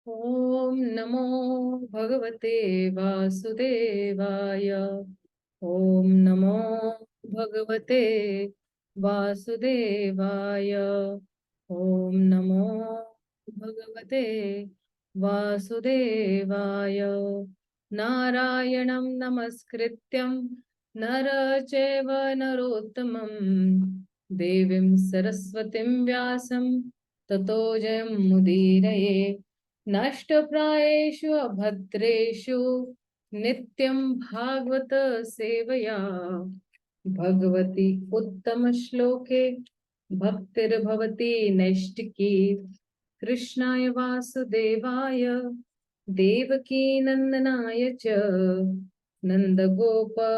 Om Namo Bhagavate Vasudevaya. Om Namo Bhagavate Vasudevaya. Om Namo Bhagavate Vasudevaya. Narayanam Namaskrityam Nara Chaiva Narottamam Devim Saraswatim Vyasam Tato Jayam Mudiraye. नष्टप्रायेषु अभद्रेषु नित्यं भागवत सेवया भगवती उत्तम श्लोके भक्तिर्भवति नैष्टिकी कृष्णाय वासुदेवाय देवकी नंदनाय च नंदगोपकुमाराय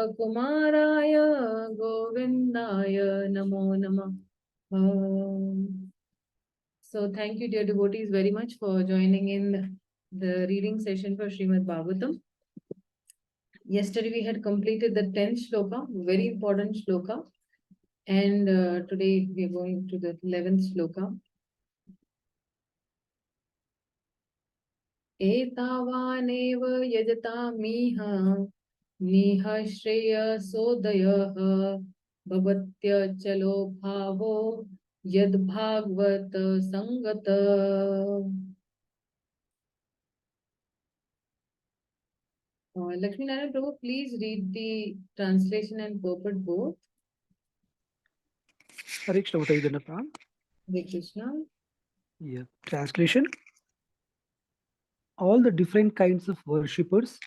गोविन्दाय नमो नमः. So thank you, dear devotees, very much for joining in the reading session for Śrīmad-Bhāgavatam. Yesterday we had completed the 10th shloka, very important shloka, and today we are going to the 11th shloka. एतावानेव यजतामिह मिह श्रेयसोदयः भवत्यचलो भावो यद्भागवत संगत. Lakshmi Narayan Prabhu, please read the translation and purport both. Hare Krishna. Hare Krishna. Yeah. Translation. All the different kinds of worshippers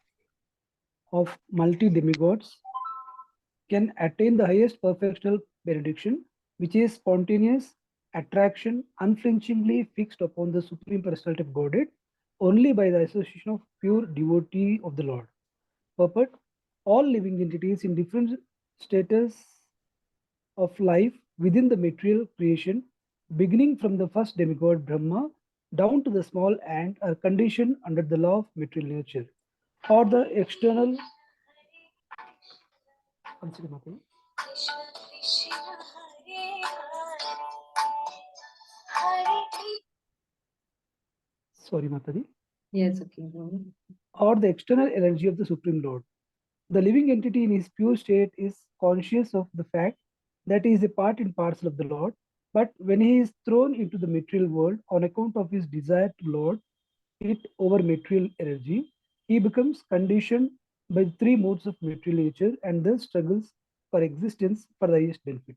of multi-demigods can attain the highest perfectional benediction, which is spontaneous attraction, unflinchingly fixed upon the Supreme Personality of Godhead, only by the association of pure devotee of the Lord. Purport: all living entities in different status of life within the material creation, beginning from the first demigod Brahma down to the small ant, are conditioned under the law of material nature, or the external. Sorry, Mataji. Yes, okay. Or the external energy of the Supreme Lord. The living entity in his pure state is conscious of the fact that he is a part and parcel of the Lord, but when he is thrown into the material world on account of his desire to lord it over material energy, he becomes conditioned by the three modes of material nature and thus struggles for existence for the highest benefit.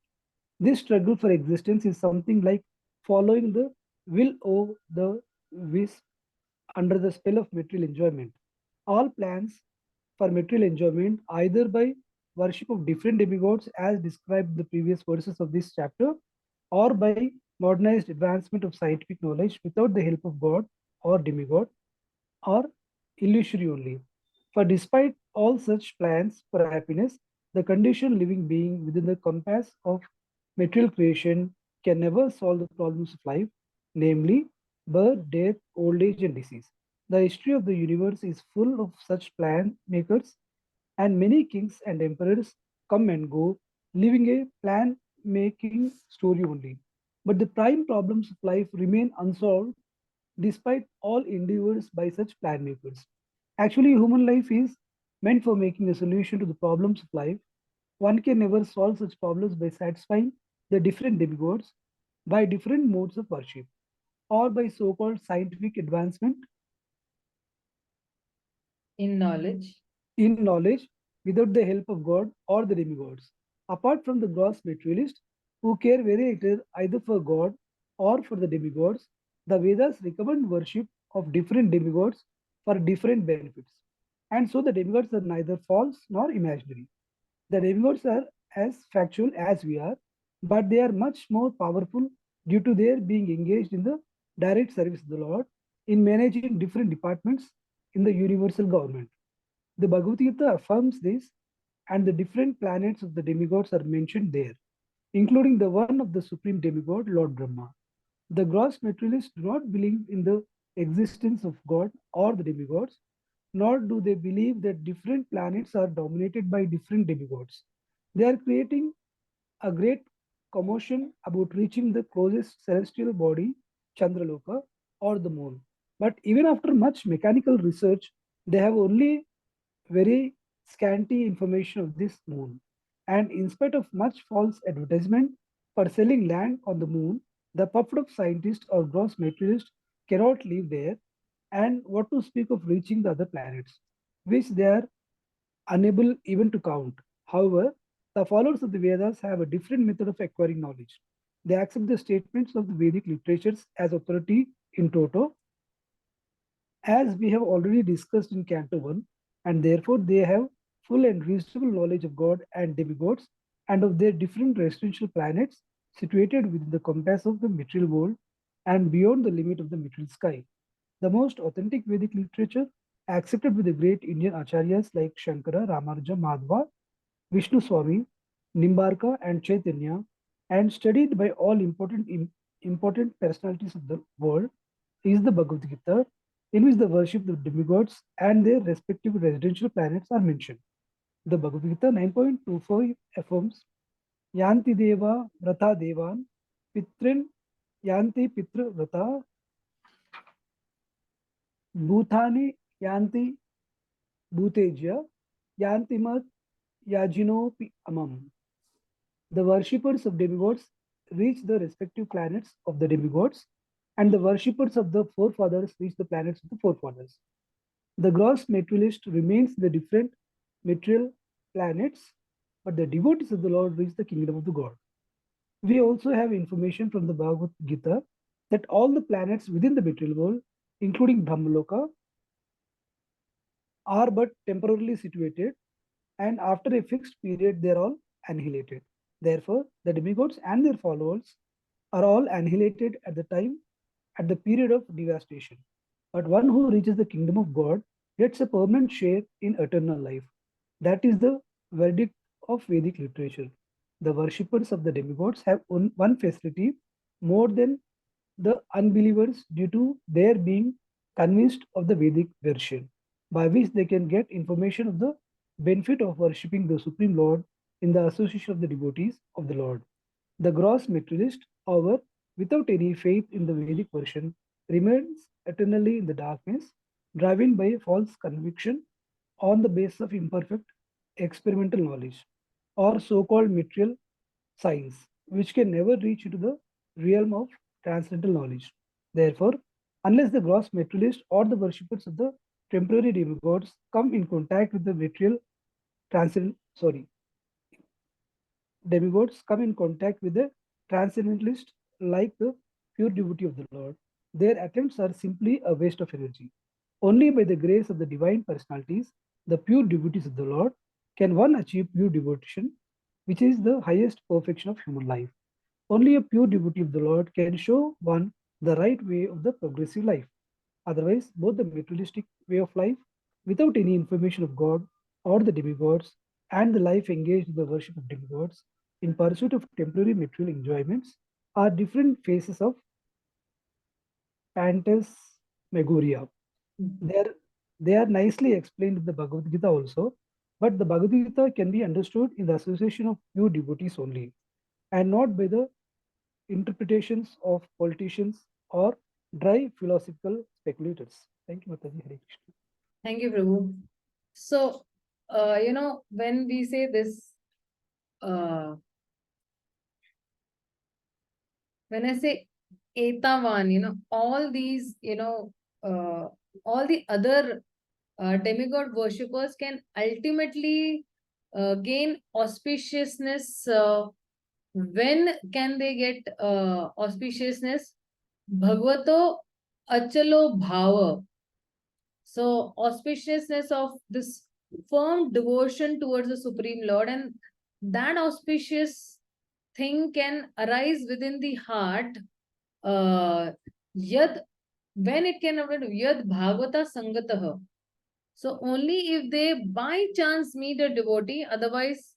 This struggle for existence is something like following the will of the wisp under the spell of material enjoyment. All plans for material enjoyment, either by worship of different demigods as described in the previous verses of this chapter, or by modernized advancement of scientific knowledge without the help of God or demigod, are illusory only. For despite all such plans for happiness, the conditioned living being within the compass of material creation can never solve the problems of life, namely birth, death, old age, and disease. The history of the universe is full of such plan makers, and many kings and emperors come and go, leaving a plan making story only. But the prime problems of life remain unsolved despite all endeavors by such plan makers. Actually, human life is meant for making a solution to the problems of life. One can never solve such problems by satisfying the different demigods by different modes of worship or by so-called scientific advancement In knowledge without the help of God or the demigods. Apart from the gross materialists who care very little either for God or for the demigods, the Vedas recommend worship of different demigods for different benefits. And so the demigods are neither false nor imaginary. The demigods are as factual as we are, but they are much more powerful due to their being engaged in the direct service of the Lord in managing different departments in the universal government. The Bhagavad-gītā affirms this, and the different planets of the demigods are mentioned there, including the one of the supreme demigod, Lord Brahma. The gross materialists do not believe in the existence of God or the demigods, nor do they believe that different planets are dominated by different demigods. They are creating a great commotion about reaching the closest celestial body, Chandraloka, or the moon. But even after much mechanical research, they have only very scanty information of this moon. And in spite of much false advertisement for selling land on the moon, the puffed up scientist or gross materialist cannot live there. And what to speak of reaching the other planets, which they are unable even to count. However, the followers of the Vedas have a different method of acquiring knowledge. They accept the statements of the Vedic literatures as authority in toto, as we have already discussed in Canto 1, and therefore they have full and reasonable knowledge of God and demigods and of their different residential planets situated within the compass of the material world and beyond the limit of the material sky. The most authentic Vedic literature, accepted by the great Indian acharyas like Shankara, Ramanuja, Madhva, Vishnu Swami, Nimbarka, and Chaitanya, and studied by all important personalities of the world, is the Bhagavad Gītā, in which the worship of demigods and their respective residential planets are mentioned. The Bhagavad Gītā 9.25 affirms, Yanti Deva Vrata Devan Pitrin Yanti Pitra Vrata Bhutani Yanti Bhutejya Yantimat Yajinopi Amam. The worshippers of demigods reach the respective planets of the demigods, and the worshippers of the forefathers reach the planets of the forefathers. The gross materialist remains the different material planets, but the devotees of the Lord reach the kingdom of the God. We also have information from the Bhagavad Gita that all the planets within the material world, including Brahmaloka, are but temporarily situated, and after a fixed period, they are all annihilated. Therefore, the demigods and their followers are all annihilated at the period of devastation. But one who reaches the kingdom of God gets a permanent share in eternal life. That is the verdict of Vedic literature. The worshippers of the demigods have one facility more than the unbelievers due to their being convinced of the Vedic version, by which they can get information of the benefit of worshipping the Supreme Lord in the association of the devotees of the Lord. The gross materialist, however, without any faith in the Vedic version, remains eternally in the darkness, driven by false conviction on the basis of imperfect experimental knowledge or so-called material science, which can never reach into the realm of transcendental knowledge. Therefore, unless the gross materialist or the worshippers of the temporary demigods come in contact with the material demigods come in contact with the transcendentalist like the pure devotee of the Lord, their attempts are simply a waste of energy. Only by the grace of the divine personalities, the pure devotees of the Lord, can one achieve pure devotion, which is the highest perfection of human life. Only a pure devotee of the Lord can show one the right way of the progressive life. Otherwise, both the materialistic way of life, without any information of God or the demigods, and the life engaged in the worship of demigods in pursuit of temporary material enjoyments are different phases of phantasmagoria. They are nicely explained in the Bhagavad Gita also, but the Bhagavad Gita can be understood in the association of pure devotees only, and not by the interpretations of politicians or dry philosophical speculators. Thank you, Mataji. Hare Krishna. Thank you, Prabhu. So, when we say this, when I say Etavan, all these, all the other demigod worshippers can ultimately gain auspiciousness. When can they get auspiciousness? Bhagavato achalo bhava. So auspiciousness of this firm devotion towards the Supreme Lord, and that auspicious thing can arise within the heart. Yad, when it can happen, yad bhagavata sangatah. So only if they by chance meet a devotee, otherwise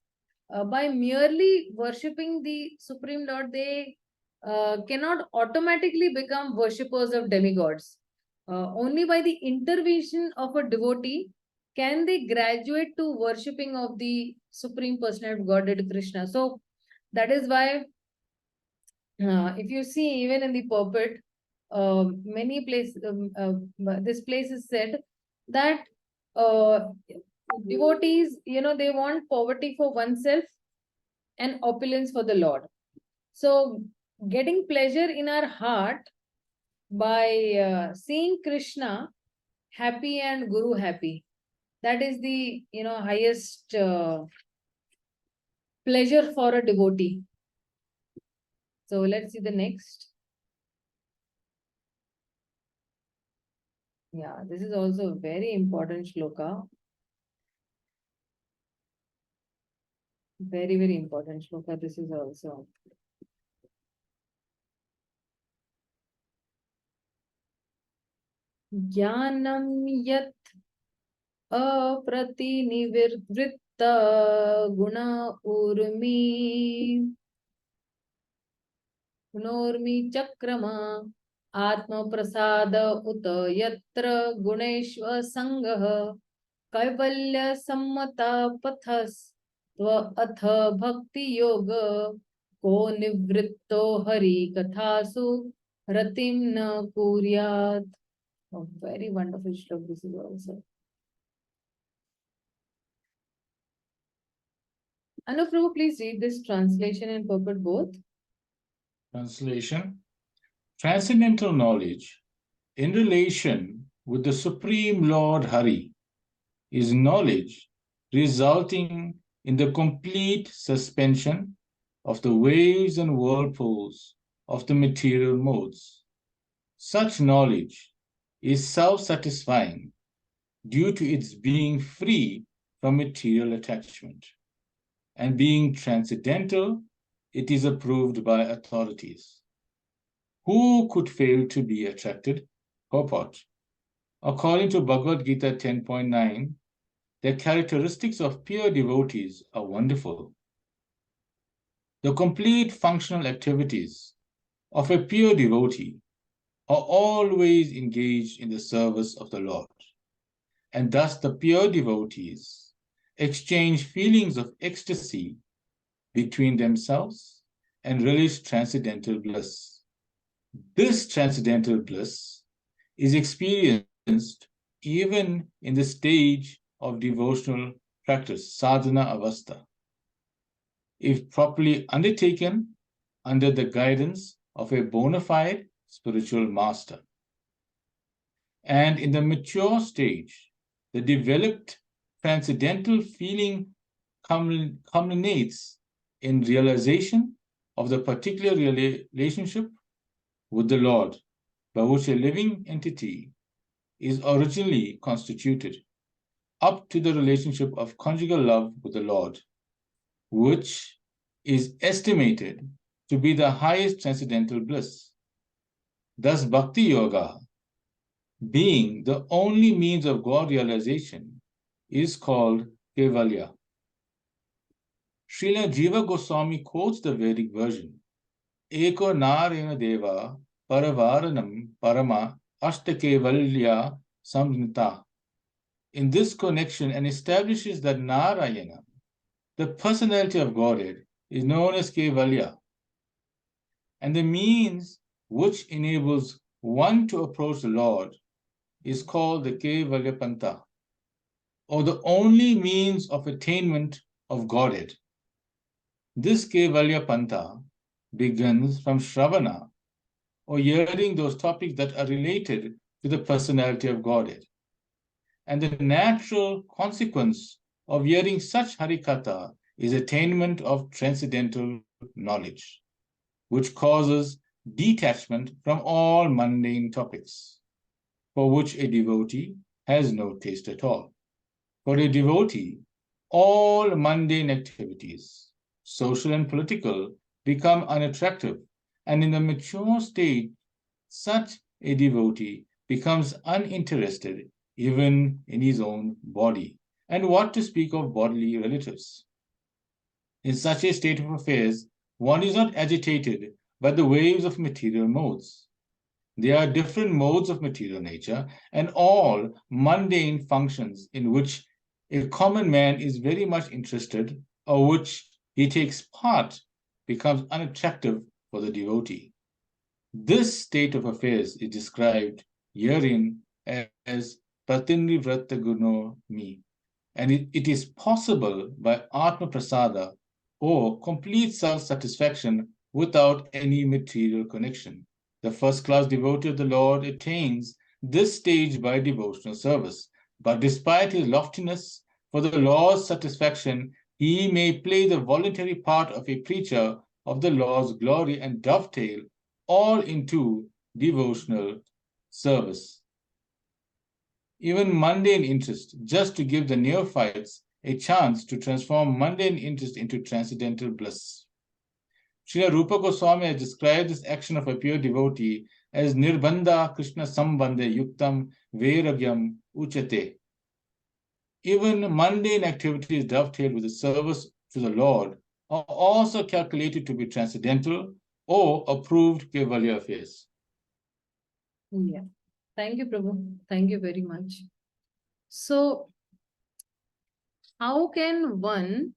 by merely worshipping the Supreme Lord, they cannot automatically become worshippers of demigods. Only by the intervention of a devotee can they graduate to worshipping of the Supreme Personality of Godhead, Krishna. So that is why if you see even in the pulpit, many places, this place is said that devotees, they want poverty for oneself and opulence for the Lord. So getting pleasure in our heart by seeing Krishna happy and Guru happy, that is the highest pleasure for a devotee. So let's see the next. Yeah, this is also a very important shloka. Very, very important shloka. This is also. Jnanam yat apratiनिवृत्त guna urmi gunurmi chakrama atma prasada ut yatra guneshva sangah kaivalya sammata pathas tva atha bhakti yoga ko nivritto hari kathasu ratim na kuryat. A very wonderful shloka this is also. Prabhu, please read this translation and purport both. Translation. Transcendental knowledge in relation with the Supreme Lord Hari is knowledge resulting in the complete suspension of the waves and whirlpools of the material modes. Such knowledge is self-satisfying due to its being free from material attachment. And being transcendental, it is approved by authorities. Who could fail to be attracted? Purport. According to Bhagavad-gītā 10.9, the characteristics of pure devotees are wonderful. The complete functional activities of a pure devotee are always engaged in the service of the Lord. And thus the pure devotees exchange feelings of ecstasy between themselves and relish transcendental bliss. This transcendental bliss is experienced even in the stage of devotional practice, sadhana avastha, if properly undertaken under the guidance of a bona fide spiritual master. And in the mature stage, the developed transcendental feeling culminates in realization of the particular relationship with the Lord, by which a living entity is originally constituted, up to the relationship of conjugal love with the Lord, which is estimated to be the highest transcendental bliss. Thus, Bhakti Yoga, being the only means of God realization, is called Kevalya. Srila Jiva Goswami quotes the Vedic version, Eko Narayana Deva Paravaranam Parama Ashtakevalya Samnita, in this connection, and establishes that Narayana, the personality of Godhead, is known as Kevalya, and the means which enables one to approach the Lord is called the Kevalya Pantha, or the only means of attainment of Godhead. This Kevalya Pantha begins from Shravana, or hearing those topics that are related to the personality of Godhead. And the natural consequence of hearing such Harikatha is attainment of transcendental knowledge, which causes detachment from all mundane topics, for which a devotee has no taste at all. For a devotee, all mundane activities, social and political, become unattractive, and in the mature stage, such a devotee becomes uninterested even in his own body, and what to speak of bodily relatives. In such a state of affairs, one is not agitated by the waves of material modes. There are different modes of material nature, and all mundane functions in which a common man is very much interested, or which he takes part, becomes unattractive for the devotee. This state of affairs is described herein as Pratinrivrata Guno Mi, and it is possible by Atma Prasada, or complete self-satisfaction without any material connection. The first-class devotee of the Lord attains this stage by devotional service, but despite his loftiness for the Lord's satisfaction, he may play the voluntary part of a preacher of the Lord's glory and dovetail all into devotional service. Even mundane interest, just to give the neophytes a chance to transform mundane interest into transcendental bliss. Srila Rupa Goswami has described this action of a pure devotee as nirbandha Krishna sambandhe yuktam vairagyam uchate. Even mundane activities dovetailed with the service to the Lord are also calculated to be transcendental or approved Kevalya affairs. Yeah. Thank you, Prabhu. Thank you very much. So, how can one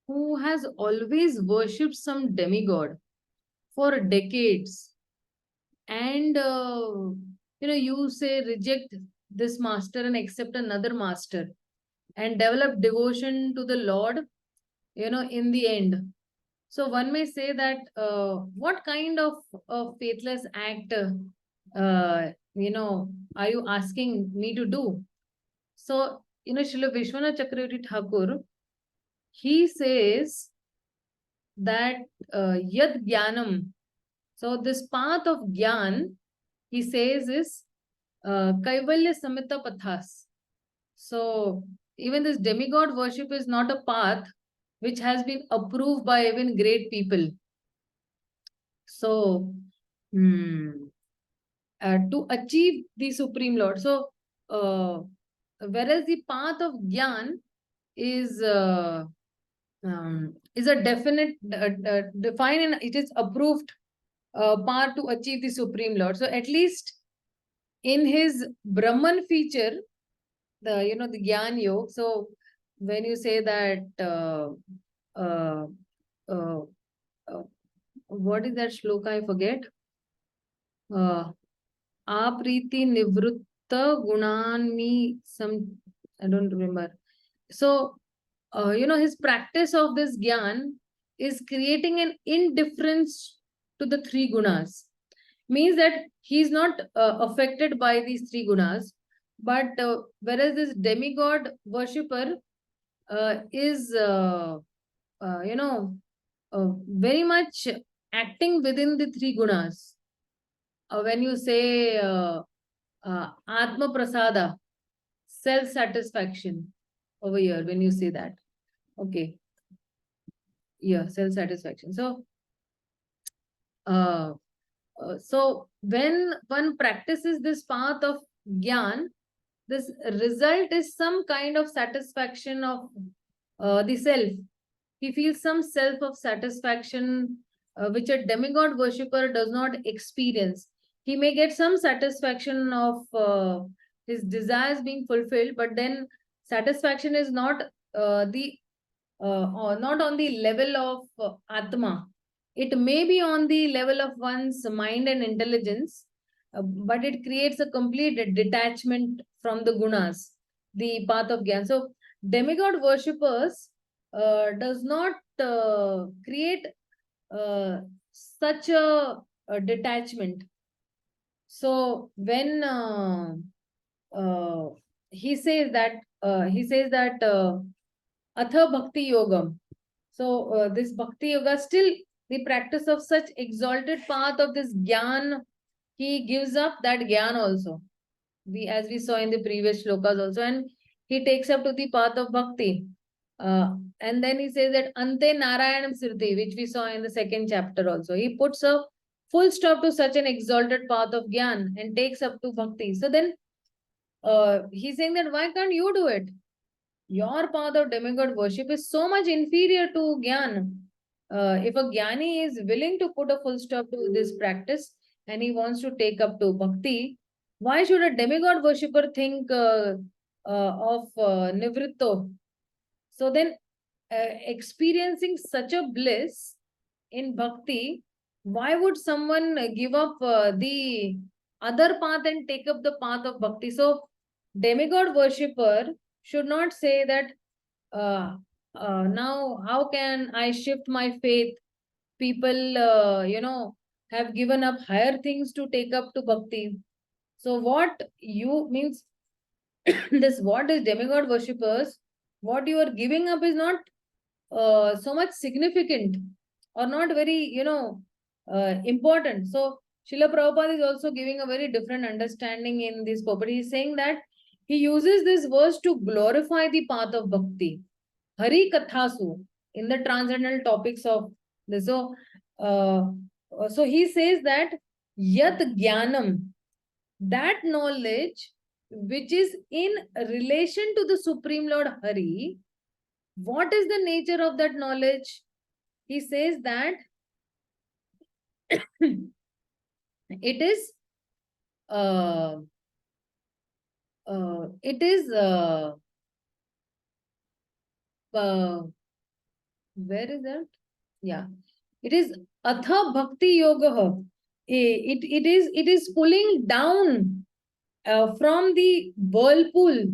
who has always worshipped some demigod for decades and, you say reject this master and accept another master and develop devotion to the Lord, in the end? So one may say that what kind of faithless act, are you asking me to do? So, Srila Vishwanath Chakravarti Thakur, he says that yad jnanam. So this path of jnana, he says, is kaivalya samita pathas. So even this demigod worship is not a path which has been approved by even great people. So, to achieve the Supreme Lord. So, whereas the path of Gyan is a definite, defined, and it is approved path to achieve the Supreme Lord. So, at least in his Brahman feature, the Gyan Yoga. So, when you say that, what is that shloka? I forget. Apriti nivrutta gunanmi, some, I don't remember. So, his practice of this Gyan is creating an indifference to the three gunas. Means that he is not affected by these three gunas, but whereas this demigod worshipper is, very much acting within the three gunas. When you say Atma Prasada, self-satisfaction over here, when you say that. Okay. Yeah, self-satisfaction. So, so when one practices this path of Gyan, this result is some kind of satisfaction of the self. He feels some self of satisfaction which a demigod worshipper does not experience. He may get some satisfaction of his desires being fulfilled, but then satisfaction is not not on the level of Atma. It may be on the level of one's mind and intelligence, but it creates a complete detachment from the gunas, the path of Gyan. So, demigod worshippers does not create such a detachment. So, when he says that Atha Bhakti Yogam. So, this Bhakti Yoga, still the practice of such exalted path of this Gyan, he gives up that Gyan also. As we saw in the previous shlokas also, and he takes up to the path of Bhakti. And then he says that Ante Narayanam Sirti, which we saw in the second chapter also. He puts a full stop to such an exalted path of Gyan and takes up to Bhakti. So then he's saying that why can't you do it? Your path of demigod worship is so much inferior to Gyan. If a Gyani is willing to put a full stop to this practice and he wants to take up to Bhakti, why should a demigod worshipper think of Nivritto? So then, experiencing such a bliss in Bhakti Why would someone give up the other path and take up the path of bhakti? So, demigod worshipper should not say that now how can I shift my faith? People, have given up higher things to take up to bhakti. So, what you means this? What is demigod worshippers? What you are giving up is not so much significant or not very, important. So Srila Prabhupada is also giving a very different understanding in this purport. He is saying that he uses this verse to glorify the path of bhakti. Hari Kathasu, in the transcendental topics of this. So he says that Yat Jnanam, that knowledge which is in relation to the Supreme Lord Hari. What is the nature of that knowledge? He says that it is where is that? Yeah, it is Atha Bhakti Yoga. It is pulling down from the whirlpool.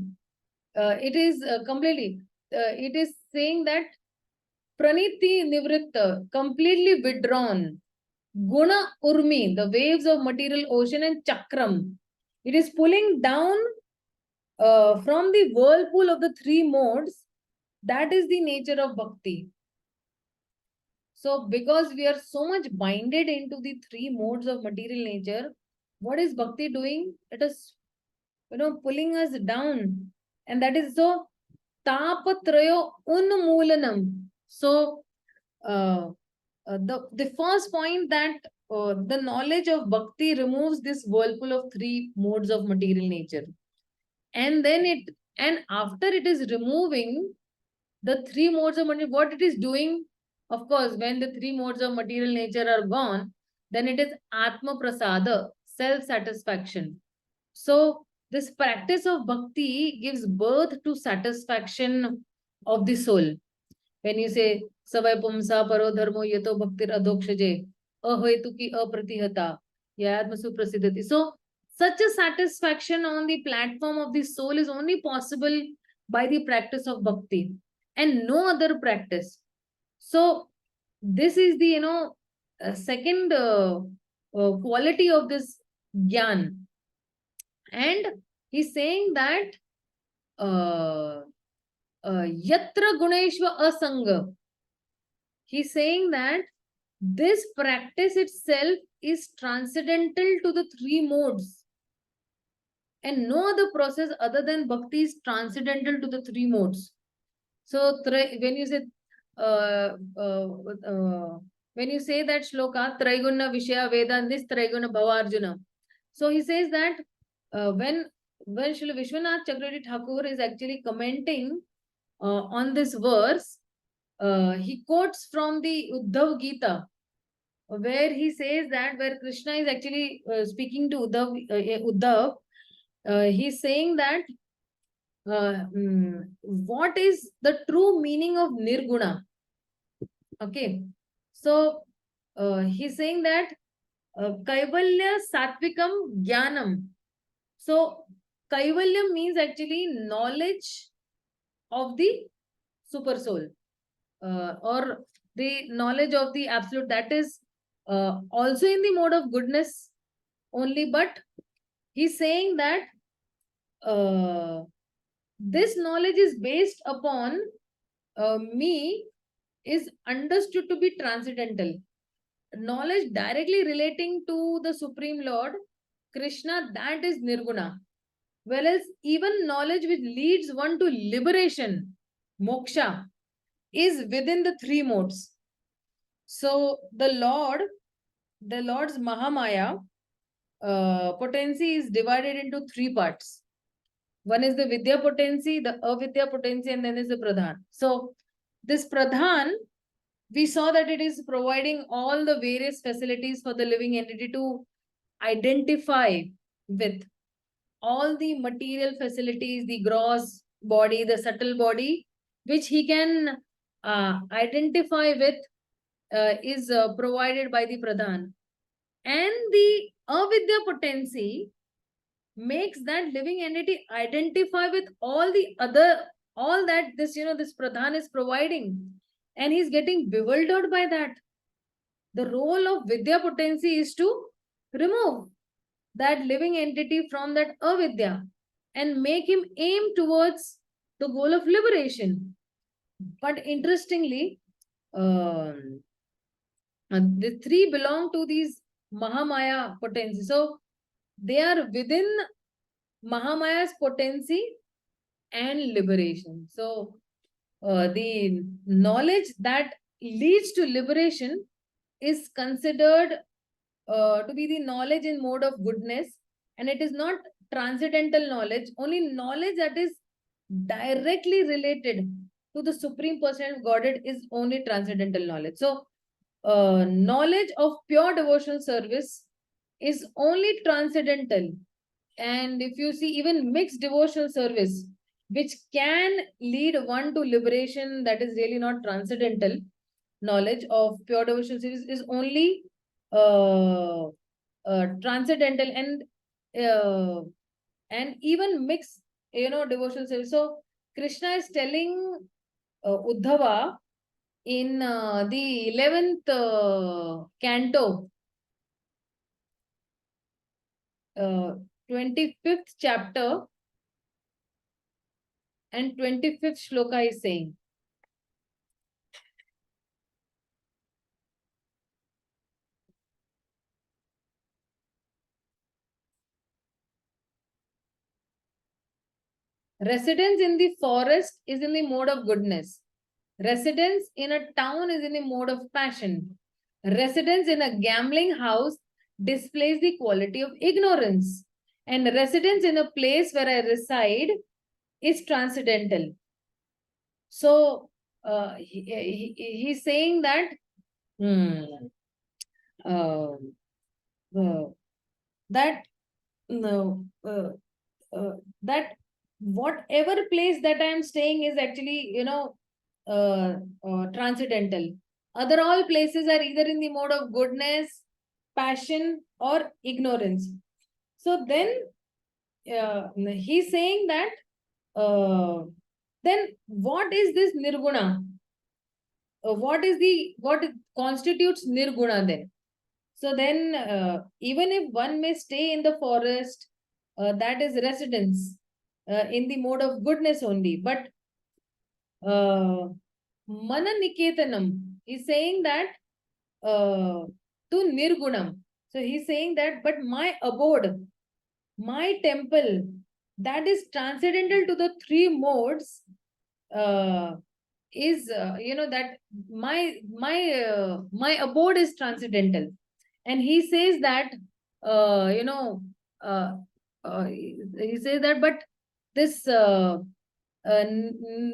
It is completely. It is saying that Praniti Nivritta, completely withdrawn. Guna Urmi, the waves of material ocean, and Chakram. It is pulling down from the whirlpool of the three modes. That is the nature of bhakti. So, because we are so much binded into the three modes of material nature, what is bhakti doing? It is, pulling us down. And that is so tapatrayo unmoolanam. So, the first point that the knowledge of bhakti removes this whirlpool of three modes of material nature. And then after it is removing the three modes of material, what it is doing, of course, when the three modes of material nature are gone, then it is Atma Prasada, self-satisfaction. So this practice of bhakti gives birth to satisfaction of the soul. When you say, Savai Pumsa Paro Dharmo Yato Bhaktir Adhokshaje, Ahetuki Apratihata, Yayatma Suprasidhati. So such a satisfaction on the platform of the soul is only possible by the practice of bhakti and no other practice. So this is the second quality of this gyan. And he's saying that yatra guneshva asanga. He's saying that this practice itself is transcendental to the three modes. And no other process other than bhakti is transcendental to the three modes. So when you say when you say that shloka, Traiguna Vishaya Veda, this Traiguna Bhavarjuna. So he says that when Srila Vishwanath Chakravarti Thakur is actually commenting on this verse, he quotes from the Uddhav Gita, where he says that where Kṛṣṇa is actually speaking to Uddhav, he's saying that what is the true meaning of nirguna? Okay, so he's saying that kaivalya satvikam jnanam. So kaivalya means actually knowledge of the super soul or the knowledge of the absolute. That is also in the mode of goodness only, but he's saying that this knowledge is based upon me is understood to be transcendental. Knowledge directly relating to the Supreme Lord, Krishna, that is nirguna. Whereas even knowledge which leads one to liberation, moksha, is within the three modes. So the Lord's Mahamaya potency is divided into three parts. One is the Vidya potency, the Avidya potency, and then is the Pradhan. So this Pradhan, we saw that it is providing all the various facilities for the living entity to identify with all the material facilities, the gross body, the subtle body, which he can identify with is provided by the Pradhan. And the avidya potency makes that living entity identify with all the other, all that this, this Pradhan is providing. And he's getting bewildered by that. The role of vidya potency is to remove that living entity from that avidya and make him aim towards the goal of liberation. But interestingly, the three belong to these Mahamaya potency. So they are within Mahamaya's potency and liberation. So the knowledge that leads to liberation is considered to be the knowledge in mode of goodness, and it is not transcendental knowledge, only knowledge that is directly related to the Supreme Personality of Godhead is only transcendental knowledge. So knowledge of pure devotional service is only transcendental. And if you see even mixed devotional service, which can lead one to liberation, that is really not transcendental knowledge of pure devotional service, is only transcendental. And even mixed, devotional service. So Krishna is telling Uddhava in the 11th canto, 25th chapter and 25th shloka is saying, residence in the forest is in the mode of goodness. Residence in a town is in the mode of passion. Residence in a gambling house displays the quality of ignorance. And residence in a place where I reside is transcendental. So he's saying that that whatever place that I am staying is actually, transcendental. Other all places are either in the mode of goodness, passion, or ignorance. So then he's saying that then what is this nirguna? What constitutes nirguna then? So then even if one may stay in the forest, that is residence in the mode of goodness only. But Mana Niketanam is saying that to Nirgunam. So he's saying that, but my abode, my temple, that is transcendental to the three modes, is that my abode is transcendental. And he says that he says that, but this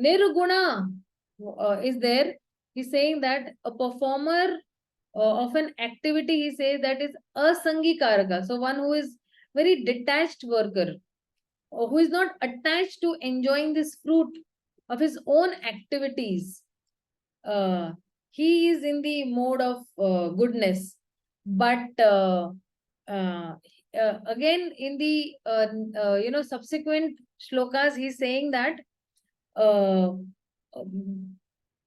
nirguna is there. He's saying that a performer of an activity, he says that is asangi karaka. So one who is very detached worker, who is not attached to enjoying this fruit of his own activities. He is in the mode of goodness. But again, in the subsequent shlokas, he's saying that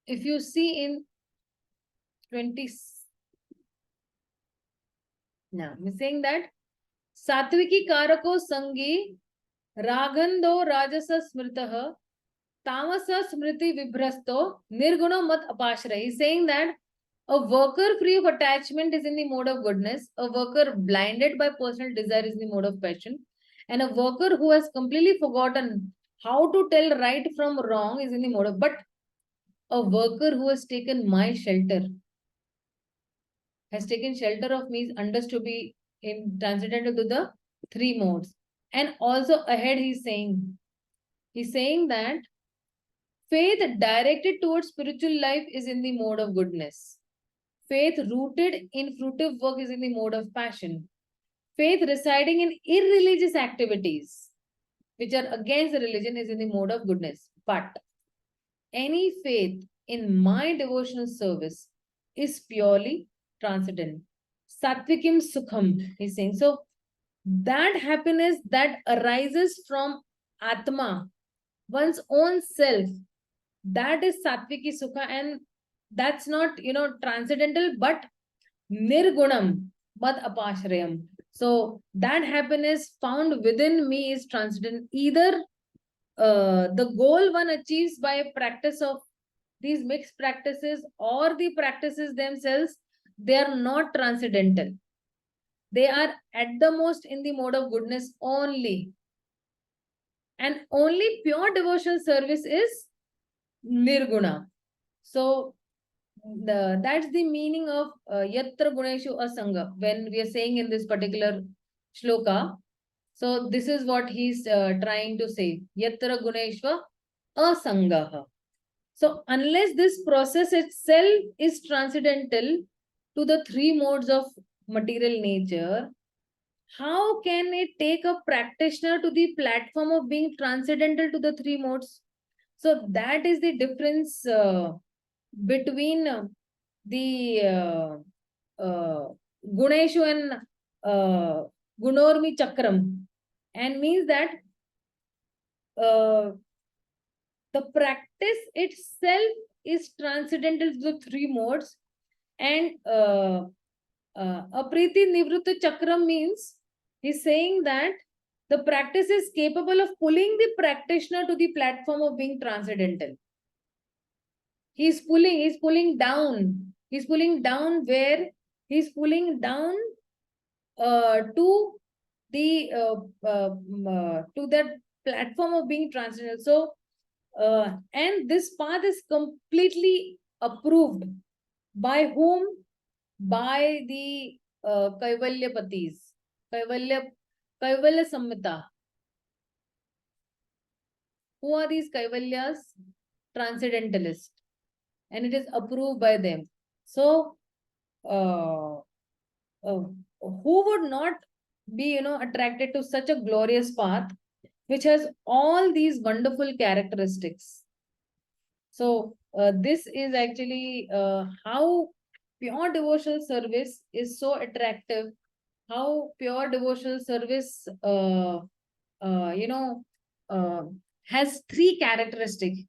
if you see in 20, now he's saying that Satviki Karako Sangi Ragando Rajasa Smritaha Tamasa Smriti Vibhrasto Nirguna Mat Apashra. He's saying that a worker free of attachment is in the mode of goodness. A worker blinded by personal desire is in the mode of passion. And a worker who has completely forgotten how to tell right from wrong is in the mode of... But a worker who has taken my shelter, has taken shelter of me, is understood to be in transcendental to the three modes. And also ahead he's saying that faith directed towards spiritual life is in the mode of goodness. Faith rooted in fruitive work is in the mode of passion. Faith residing in irreligious activities, which are against the religion, is in the mode of goodness. But any faith in my devotional service is purely transcendent. Sattvikim Sukham, he's saying. So that happiness that arises from Atma, one's own self, that is Sattviki Sukha, and that's not, transcendental, but Nirgunam, Mad Apashrayam. So that happiness found within me is transcendent. Either the goal one achieves by practice of these mixed practices, or the practices themselves, they are not transcendental. They are at the most in the mode of goodness only. And only pure devotional service is Nirguna. So that's the meaning of Yatra Guneshu Asanga when we are saying in this particular shloka. So this is what he's trying to say. Yatra Guneshva Asangaha. So unless this process itself is transcendental to the three modes of material nature, how can it take a practitioner to the platform of being transcendental to the three modes? So that is the difference between the Guneshu and Gunormi Chakram, and means that the practice itself is transcendental to the three modes, and Apriti Nivruta Chakram means he's saying that the practice is capable of pulling the practitioner to the platform of being transcendental. He's pulling down. He's pulling down where? He's pulling down to the to that platform of being transcendental. So, and this path is completely approved by whom? By the Kaivalyapatis, Kaivalya Samhita. Who are these Kaivalyas? Transcendentalists. And it is approved by them. So, who would not be, attracted to such a glorious path, which has all these wonderful characteristics? So, this is actually how pure devotional service is so attractive, how pure devotional service, has three characteristics.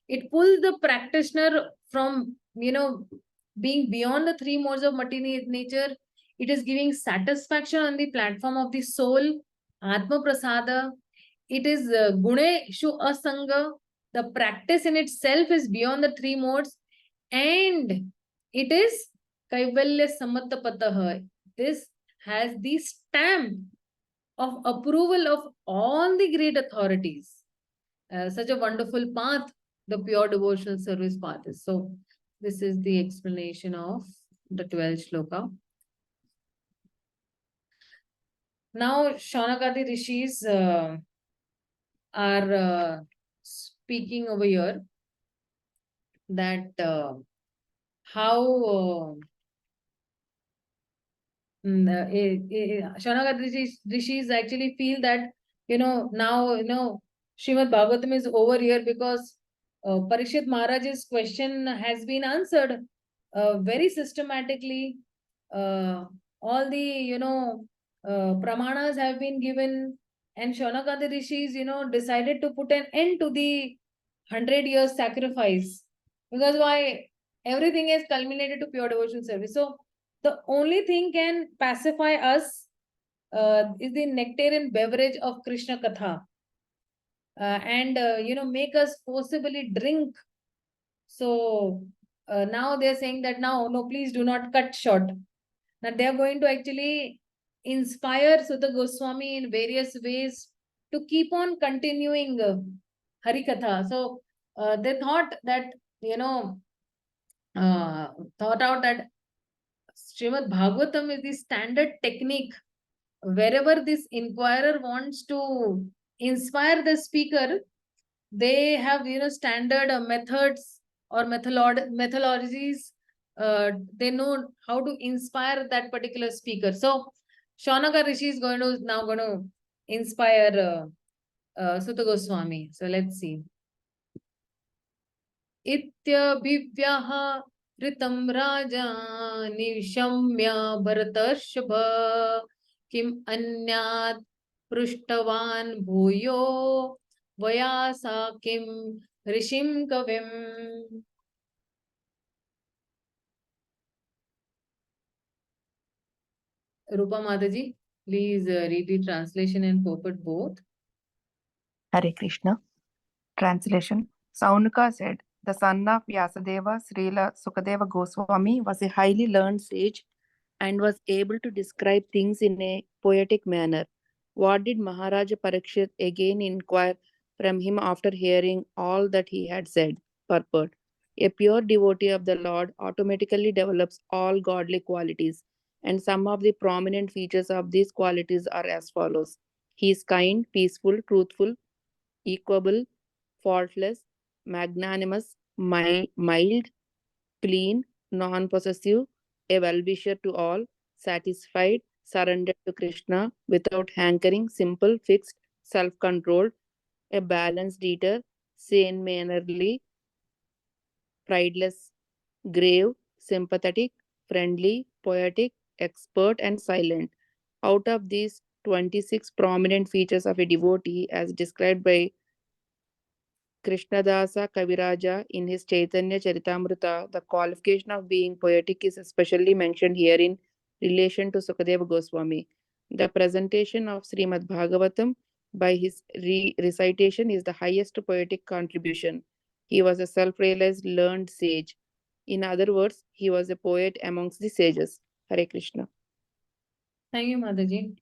It pulls the practitioner from, being beyond the three modes of material nature. It is giving satisfaction on the platform of the soul, Atma Prasada. It is Guneshu Asanga. The practice in itself is beyond the three modes. And it is Kaivalya Samatapataha. This has the stamp of approval of all the great authorities. Such a wonderful path the pure devotional service path is. So this is the explanation of the 12th shloka. Now Shaunakadi Rishis are speaking over here that how Shaunakadi Rishis actually feel that, now, Śrīmad-Bhāgavatam is over here because Parikshit Maharaj's question has been answered very systematically. All the, pramanas have been given, and Shaunakadi Rishis, decided to put an end to the 100 years sacrifice. Because why? Everything is culminated to pure devotional service. So the only thing can pacify us is the nectarian beverage of Krishna Katha. And make us forcibly drink. So now they're saying that now, no, please do not cut short. Now they're going to actually inspire Sutta Goswami in various ways to keep on continuing Harikatha. So they thought that, thought out that Śrīmad-Bhāgavatam is the standard technique. Wherever this inquirer wants to inspire the speaker, they have, standard methods or methodologies. They know how to inspire that particular speaker. So Shaunaka Rishi is going to inspire Sutta Goswami. So let's see. Itya bhivyaha Ritam Raja Nishamya Bharatarshava Kim Anyat Prushtavan Bhuyo Vayasa Kim Rishim Kavim. Rupa Mataji, please read the translation and purport both. Hare Krishna. Translation. Saunika said, the son of Vyasadeva, Srila Sukadeva Goswami, was a highly learned sage and was able to describe things in a poetic manner. What did Maharaja Parikshit again inquire from him after hearing all that he had said? Purport. A pure devotee of the Lord automatically develops all godly qualities, and some of the prominent features of these qualities are as follows. He is kind, peaceful, truthful, equable, faultless, magnanimous, mild, clean, non-possessive, a well-wisher to all, satisfied, surrendered to Krishna, without hankering, simple, fixed, self-controlled, a balanced eater, sane mannerly, prideless, grave, sympathetic, friendly, poetic, expert, and silent. Out of these 26 prominent features of a devotee, as described by Krishnadasa Kaviraja in his Chaitanya Charitamrita, the qualification of being poetic is especially mentioned here in relation to Sukadeva Goswami. The presentation of Śrīmad-Bhāgavatam by his recitation is the highest poetic contribution. He was a self-realized, learned sage. In other words, he was a poet amongst the sages. Hare Krishna. Thank you, Mataji.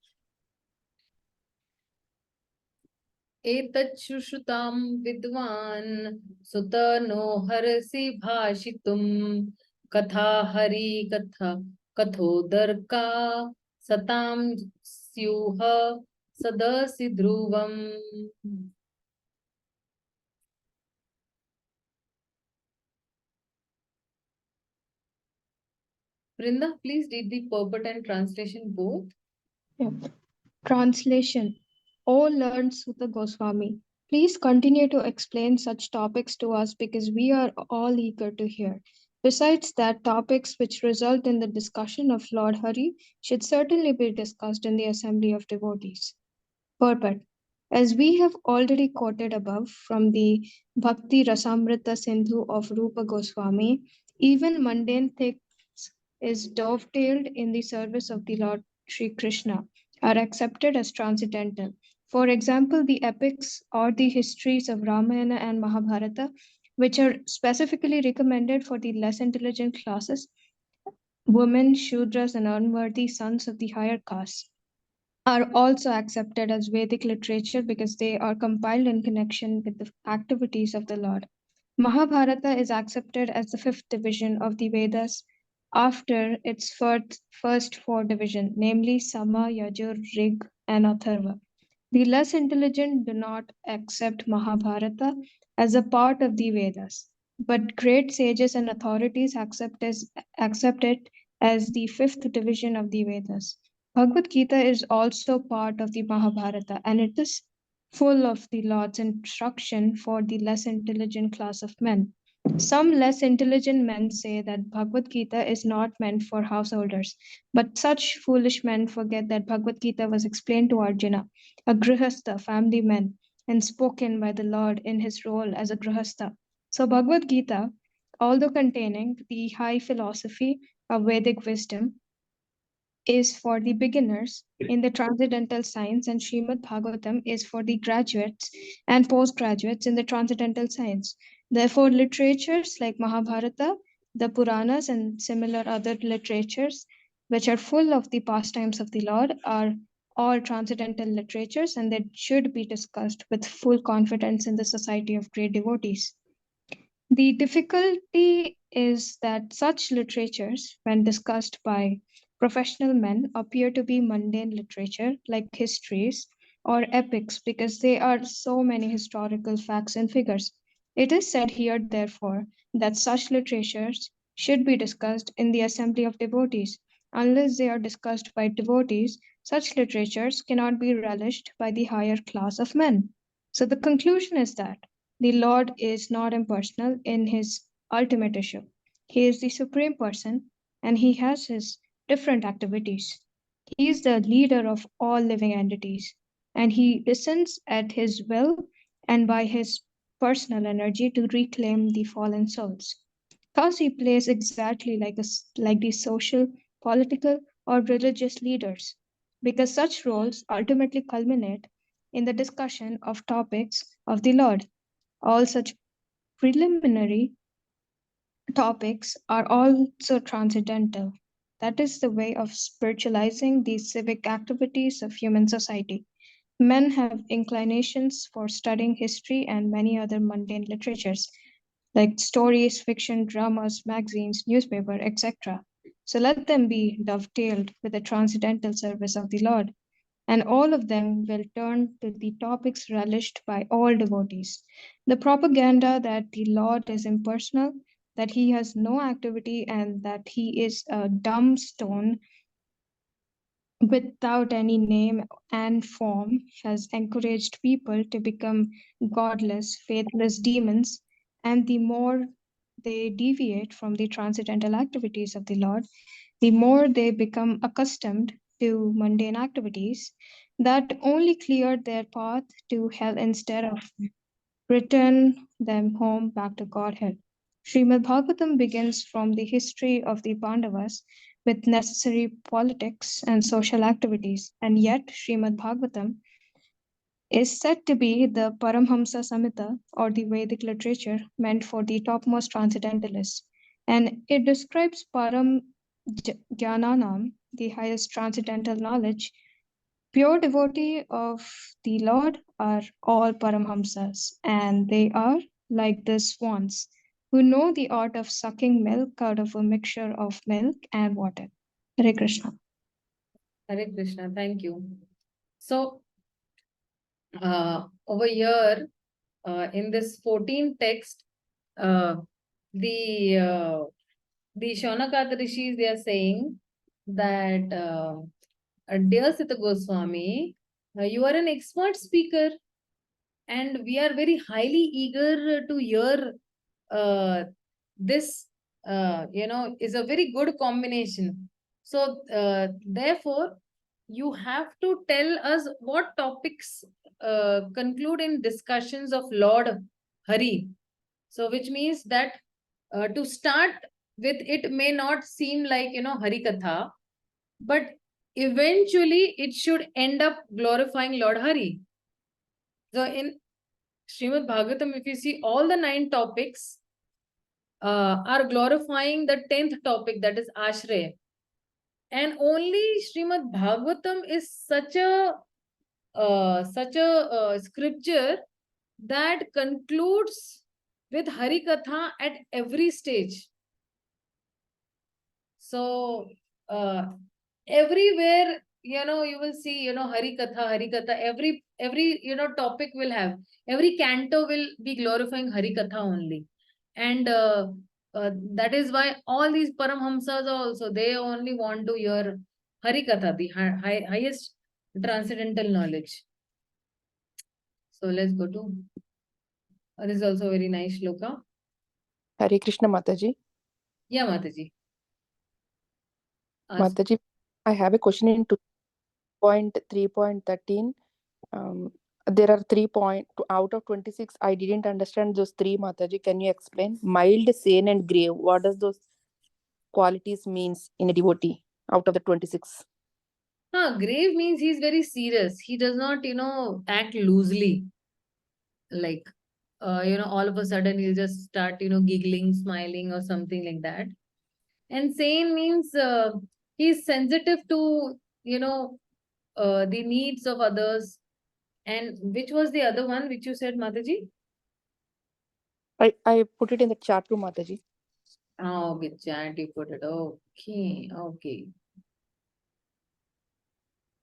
Etachushutam vidvan sutano harasi bhashitum katha hari katha kathodarka satam syuha sadasi dhruvam. Brinda, please read the purport and translation both. Yep. Translation. O learned Sutta Goswami, please continue to explain such topics to us because we are all eager to hear. Besides that, topics which result in the discussion of Lord Hari should certainly be discussed in the assembly of devotees. Purport. As we have already quoted above from the Bhakti Rasamrita Sindhu of Rupa Goswami, even mundane things is dovetailed in the service of the Lord Sri Krishna are accepted as transcendental. For example, the epics or the histories of Ramayana and Mahabharata, which are specifically recommended for the less intelligent classes, women, Shudras, and unworthy sons of the higher castes, are also accepted as Vedic literature because they are compiled in connection with the activities of the Lord. Mahabharata is accepted as the fifth division of the Vedas after its first four divisions, namely Sama, Yajur, Rig, and Atharva. The less intelligent do not accept Mahabharata as a part of the Vedas, but great sages and authorities accept it as the fifth division of the Vedas. Bhagavad-gītā is also part of the Mahabharata, and it is full of the Lord's instruction for the less intelligent class of men. Some less intelligent men say that Bhagavad-gītā is not meant for householders, but such foolish men forget that Bhagavad-gītā was explained to Arjuna, a grihastha, family man, and spoken by the Lord in his role as a grihastha. So Bhagavad-gītā, although containing the high philosophy of Vedic wisdom, is for the beginners in the transcendental science, and Śrīmad-Bhāgavatam is for the graduates and postgraduates in the transcendental science. Therefore, literatures like Mahabharata, the Puranas, and similar other literatures, which are full of the pastimes of the Lord, are all transcendental literatures, and they should be discussed with full confidence in the society of great devotees. The difficulty is that such literatures, when discussed by professional men, appear to be mundane literature like histories or epics because there are so many historical facts and figures. It is said here, therefore, that such literatures should be discussed in the assembly of devotees. Unless they are discussed by devotees, such literatures cannot be relished by the higher class of men. So the conclusion is that the Lord is not impersonal in his ultimate issue. He is the Supreme Person and he has his different activities. He is the leader of all living entities and he descends at his will and by his personal energy to reclaim the fallen souls. Thus, he plays exactly like the social, political, or religious leaders, because such roles ultimately culminate in the discussion of topics of the Lord. All such preliminary topics are also transcendental. That is the way of spiritualizing the civic activities of human society. Men have inclinations for studying history and many other mundane literatures, like stories, fiction, dramas, magazines, newspaper, etc. So let them be dovetailed with the transcendental service of the Lord, and all of them will turn to the topics relished by all devotees. The propaganda that the Lord is impersonal, that he has no activity, and that he is a dumb stone without any name and form has encouraged people to become godless, faithless demons, and the more they deviate from the transcendental activities of the Lord, the more they become accustomed to mundane activities that only clear their path to hell instead of return them home back to Godhead. Śrīmad-Bhāgavatam begins from the history of the Pandavas with necessary politics and social activities, and yet Śrīmad-Bhāgavatam is said to be the Paramhamsa Samhita, or the Vedic literature meant for the topmost transcendentalists, and it describes Param Jnananam, the highest transcendental knowledge. Pure devotee of the Lord are all Paramhamsas, and they are like the swans who know the art of sucking milk out of a mixture of milk and water. Hare Krishna. Hare Krishna, thank you. So, over here, in this 14th text, the Shaunakata Rishis, they are saying that, dear Sita Goswami, you are an expert speaker and we are very highly eager to hear this, is a very good combination. So, therefore, you have to tell us what topics conclude in discussions of Lord Hari. So, which means that to start with, it may not seem like, Hari Katha, but eventually it should end up glorifying Lord Hari. So, in Śrīmad-Bhāgavatam, if you see, all the 9 topics are glorifying the 10th topic, that is Ashraya. And only Śrīmad-Bhāgavatam is such a scripture that concludes with Hari Katha at every stage. So, everywhere, you will see, Hari Katha, every, topic will have, every canto will be glorifying Hari Katha only. And that is why all these Paramhamsas also, they only want to hear Hari Katha, the highest transcendental knowledge. So let's go to, this is also a very nice shloka. Hare Krishna Mataji. Yeah, Mataji. Mataji, I have a question in 2.3.13. There are 3 points out of 26. I didn't understand those 3, Mataji. Can you explain? Mild, sane, and grave. What does those qualities means in a devotee out of the 26? Grave means he's very serious. He does not, act loosely. Like, all of a sudden he'll just start, giggling, smiling or something like that. And sane means he's sensitive to, the needs of others. And which was the other one which you said, Mataji? I put it in the chat too, Mataji. Oh, with chat you put it. Okay.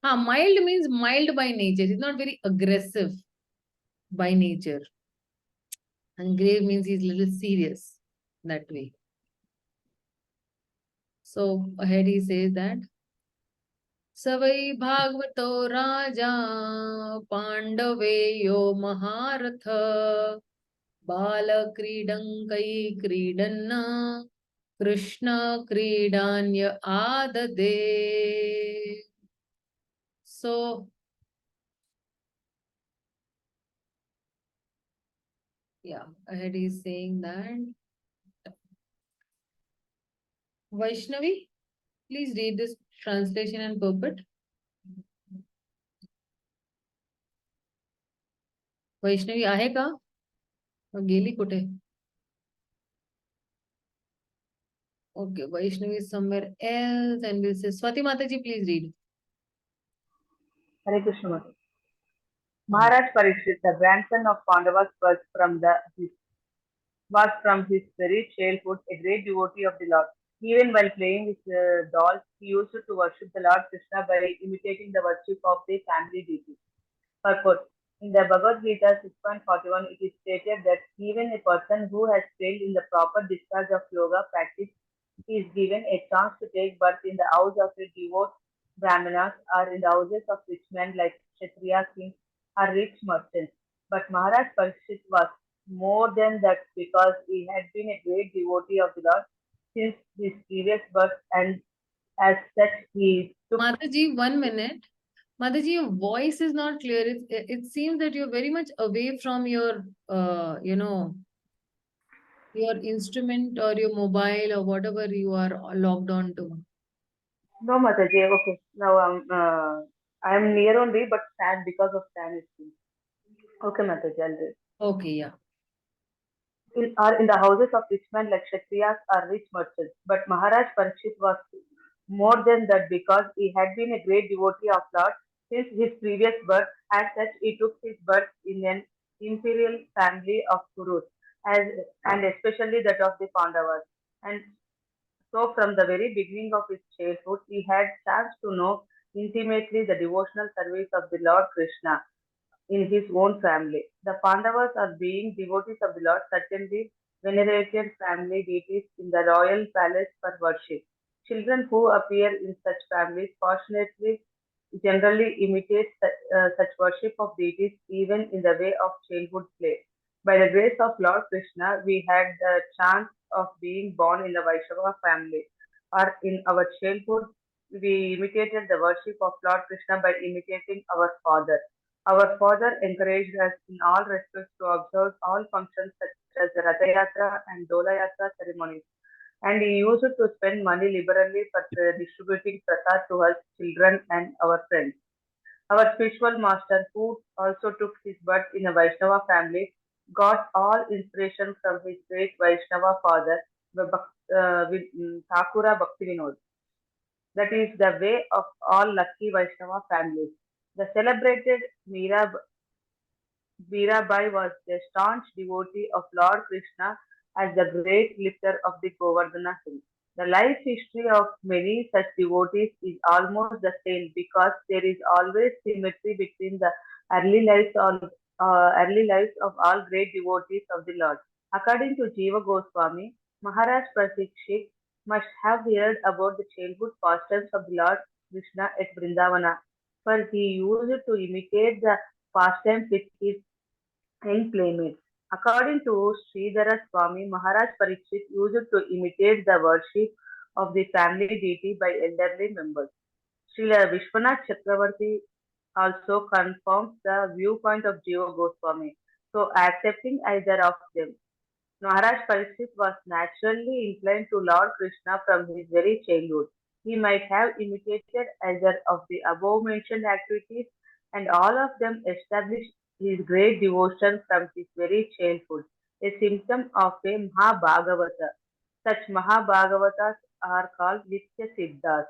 Mild means mild by nature. He's not very aggressive by nature. And grave means he's a little serious that way. So ahead he says that Savai Bhagavato Raja Pandaveyo Maharatha Bala Kridankai Kridanna Krishna Kridanya Adade. So, yeah, ahead is saying that. Vaishnavi, please read this translation and purport. Vaishnavi आहे का? गेली कुठे? Okay, Vaishnavi is somewhere else, and we'll say Swati Mataji, please read. Hare Krishna Mataji. Maharaj Parikshit, the grandson of Pandavas, was from his very childhood a great devotee of the Lord. Even while playing with dolls, he used to worship the Lord Krishna by imitating the worship of the family deity. Purport. In the Bhagavad-gītā 6.41, it is stated that even a person who has failed in the proper discharge of yoga practice is given a chance to take birth in the house of a devout brahmanas or in the houses of rich men like Kshatriya kings or rich merchants. But Maharaj Parikshit was more than that because he had been a great devotee of the Lord since his previous birth, and as such he took. Mataji, 1 minute. Mataji, your voice is not clear. It seems that you're very much away from your, your instrument or your mobile or whatever you are logged on to. No, Mataji. Okay, now I am near only, but sad because of fan issue. Okay, Mataji, I'll do it. Okay, yeah. In the houses of rich men like Kshatriyas or rich merchants. But Maharaj Parikshit was more than that because he had been a great devotee of Lord since his previous birth. As such, he took his birth in an imperial family of Kurus, and especially that of the Pandavas. And so, from the very beginning of his childhood, he had chance to know intimately the devotional service of the Lord Krishna in his own family. The Pandavas, are being devotees of the Lord, certainly venerated family deities in the royal palace for worship. Children who appear in such families fortunately generally imitate such worship of deities even in the way of childhood play. By the grace of Lord Krishna, we had the chance of being born in the Vaishnava family, or in our childhood, we imitated the worship of Lord Krishna by imitating our father. Our father encouraged us in all respects to observe all functions such as the Ratha Yatra and Dola Yatra ceremonies. And he used to spend money liberally for distributing prasad to us children and our friends. Our spiritual master, who also took his birth in a Vaishnava family, got all inspiration from his great Vaishnava father, Thakura Bhaktivinoda. That is the way of all lucky Vaishnava families. The celebrated Mirabai was a staunch devotee of Lord Krishna as the great lifter of the Govardhana Hill. The life history of many such devotees is almost the same because there is always symmetry between the early lives of all great devotees of the Lord. According to Jiva Goswami, Maharaj Parikshit must have heard about the childhood pastimes of the Lord Krishna at Vrindavana, for he used to imitate the pastimes with his young playmates. According to Sridhara Swami, Maharaj Parikshit used to imitate the worship of the family deity by elderly members. Srila Vishwanath Chakravarti also confirms the viewpoint of Jiva Goswami, so accepting either of them. Maharaj Parikshit was naturally inclined to Lord Krishna from his very childhood. He might have imitated either of the above mentioned activities, and all of them established his great devotion from his very childhood, a symptom of a Mahabhagavata. Such Mahabhagavatas are called Nitya Siddhas,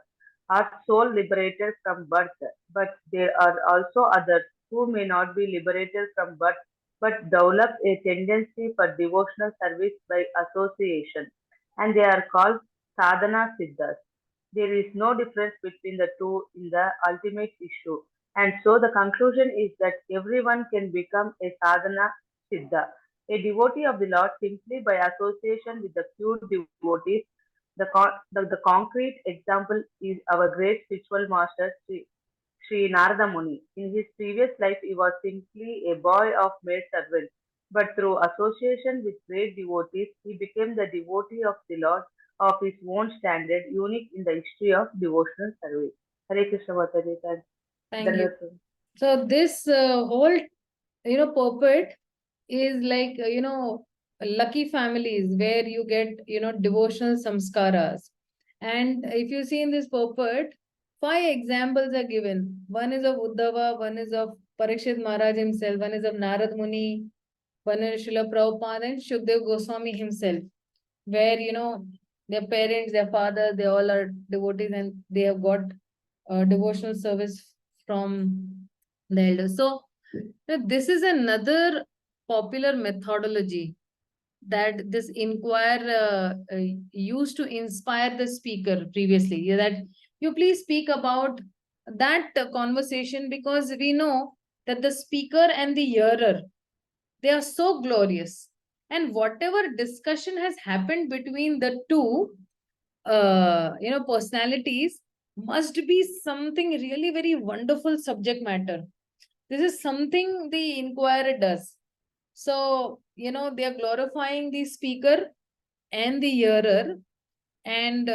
are soul liberated from birth, but there are also others who may not be liberated from birth but develop a tendency for devotional service by association, and they are called sadhana siddhas. There is no difference between the two in the ultimate issue, and so the conclusion is that everyone can become a sadhana siddha, a devotee of the Lord simply by association with the pure devotees. The concrete example is our great spiritual master, Sri Narada Muni. In his previous life, he was simply a boy of maid servant, but through association with great devotees, he became the devotee of the Lord of his own standard, unique in the history of devotional service. Hare Krishna Mataji. Thank you. So this whole, purport is like, lucky families where you get, devotional samskaras. And if you see in this purport, 5 examples are given. One is of Uddhava, one is of Parikshit Maharaj himself, one is of Narad Muni, one is Srila Prabhupada and Shukdev Goswami himself, where, their parents, their fathers, they all are devotees and they have got devotional service from the elders. So this is another popular methodology that this inquire used to inspire the speaker previously, that you please speak about that conversation, because we know that the speaker and the hearer, they are so glorious, and whatever discussion has happened between the two personalities must be something really very wonderful subject matter. This is something the inquirer does. So, they are glorifying the speaker and the hearer, and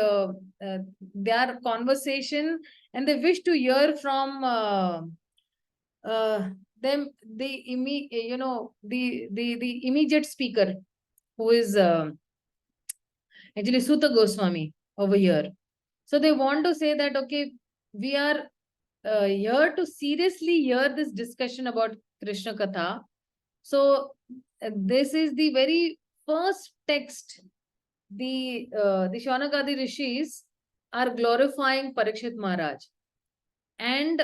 their conversation, and they wish to hear from them, the immediate speaker, who is actually Suta Goswami over here. So they want to say that, okay, we are here to seriously hear this discussion about Krishna Katha. So this is the very first text. The Shaunakadi Rishis are glorifying Parikshit Maharaj. And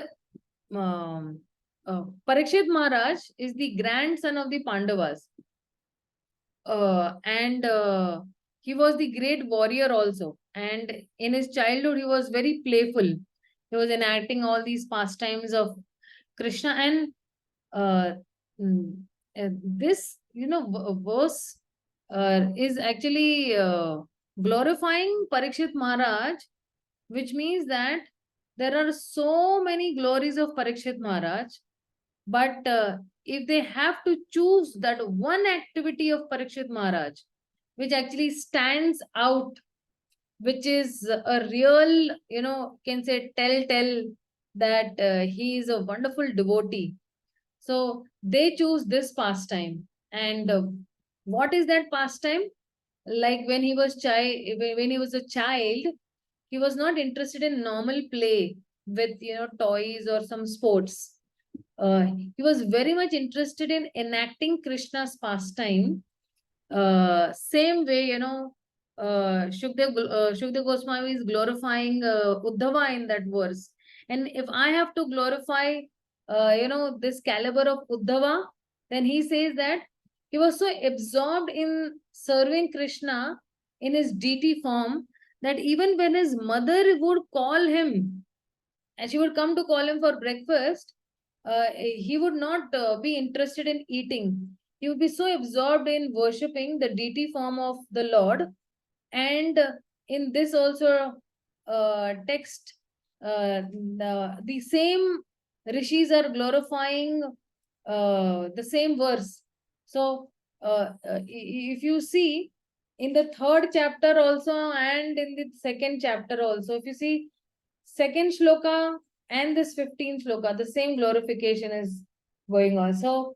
Parikshit Maharaj is the grandson of the Pandavas. And he was the great warrior also. And in his childhood, he was very playful. He was enacting all these pastimes of Krishna. And this, verse is actually glorifying Parikshit Maharaj, which means that there are so many glories of Parikshit Maharaj, but if they have to choose that one activity of Parikshit Maharaj, which actually stands out, which is a real, can say telltale that he is a wonderful devotee. So they choose this pastime. And what is that pastime? Like when he was a child, he was not interested in normal play with, toys or some sports. He was very much interested in enacting Krishna's pastime. Same way, Shukdev Goswami is glorifying Uddhava in that verse. And if I have to glorify, this caliber of Uddhava, then he says that he was so absorbed in serving Krishna in his deity form that even when his mother would call him, and she would come to call him for breakfast, he would not be interested in eating. He would be so absorbed in worshipping the deity form of the Lord. And in this also text, the same rishis are glorifying the same verse. So if you see in the 3rd chapter also and in the 2nd chapter also, if you see 2nd shloka and this 15th shloka, the same glorification is going on. So